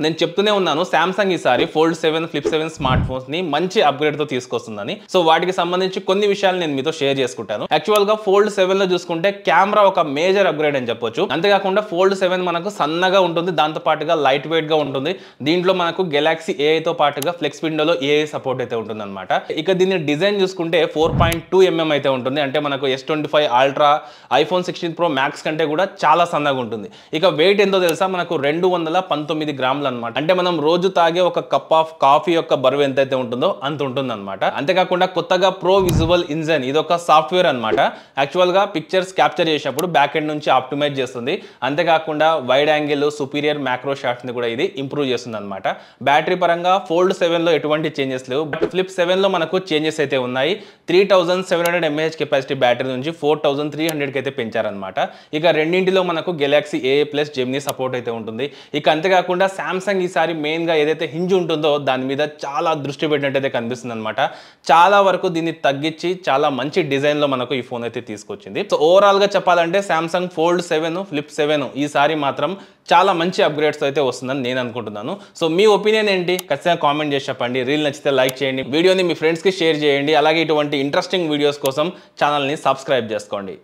నేను చెప్తూనే ఉన్నాను సామ్సంగ్ ఈసారి ఫోల్డ్ 7 ఫ్లిప్ 7 స్మార్ట్ ఫోన్స్ ని మంచి అప్గ్రేడ్ తో తీసుకొస్తుందని. సో వాటికి సంబంధించి కొన్ని విషయాలు నేను మీతో షేర్ చేసుకుంటాను. యాక్చువల్ గా ఫోల్డ్ 7 లో చూసుకుంటే కెమెరా ఒక మేజర్ అప్గ్రేడ్ అని చెప్పొచ్చు. అంతేకాకుండా ఫోల్డ్ 7 మనకు సన్నగా ఉంటుంది, దాంతో పాటుగా లైట్ వెయిట్ గా ఉంటుంది. దీంట్లో మనకు గెలాక్సీ AI తో పాటుగా ఫ్లెక్స్ విండోలో AI సపోర్ట్ అయితే ఉంటుంది అనమాట. ఇక దీని డిజైన్ చూసుకుంటే 4.2 mm అయితే ఉంటుంది. అంటే మనకు S25 ultra, iPhone 16 Pro Max కంటే కూడా చాలా సన్నగా ఉంటుంది. ఇక వెయిట్ ఎంతో తెలుసా, మనకు 219 గ్రాములు అన్నమాట. అంటే మనం రోజు తాగే ఒక కప్ ఆఫ్ కాఫీ యొక్క బరువు ఎంతైతే ఉంటుందో అంత ఉంటుంది అనమాట. అంతేకాకుండా కొత్తగా ప్రో విజువల్ ఇంజన్ ఇది ఒక సాఫ్ట్వేర్ అనమాట. యాక్చువల్ గా పిక్చర్స్ క్యాప్చర్ చేసినప్పుడు బ్యాక్ ఎండ్ నుంచి ఆప్టిమైజ్ చేస్తుంది. అంతేకాకుండా wide angle, superior macro shots ని కూడా ఇది ఇంప్రూవ్ చేస్తుంది అనమాట. బ్యాటరీ పరంగా ఫోల్డ్ 7 లో ఎటువంటి చేంజెస్ లేవు, బట్ ఫ్లిప్ 7 లో మనకు చేంజెస్ అయితే ఉన్నాయి. 3700 mAh కెపాసిటీ బ్యాటరీ నుంచి 4300 కి అయితే పెంచారనమాట. ఇక రెండింటిలో మనకు Galaxy AI plus Gemini support అయితే ఉంటుంది. ఇక అంతేకాకుండా సామ్సంగ్ ఈసారి మెయిన్ గా ఏదైతే హింజ్ ఉంటుందో దాని మీద చాలా దృష్టి పెట్టినట్టయితే కనిపిస్తుంది అనమాట. చాలా వరకు దీన్ని తగ్గించి చాలా మంచి డిజైన్ లో మనకు ఈ ఫోన్ అయితే తీసుకొచ్చింది. సో ఓవరాల్ గా చెప్పాలంటే సామ్సంగ్ ఫోల్డ్ 7 ఫ్లిప్ 7 ఈసారి మాత్రం చాలా మంచి అప్గ్రేడ్స్ అయితే వస్తుందని నేను అనుకుంటున్నాను. సో మీ ఒపీనియన్ ఏంటి ఖచ్చితంగా కామెంట్ చేసి చెప్పండి. రీల్ నచ్చితే లైక్ చేయండి, వీడియోని మీ ఫ్రెండ్స్ కి షేర్ చేయండి. అలాగే ఇటువంటి ఇంట్రెస్టింగ్ వీడియోస్ కోసం ఛానల్ ని సబ్స్క్రైబ్ చేసుకోండి.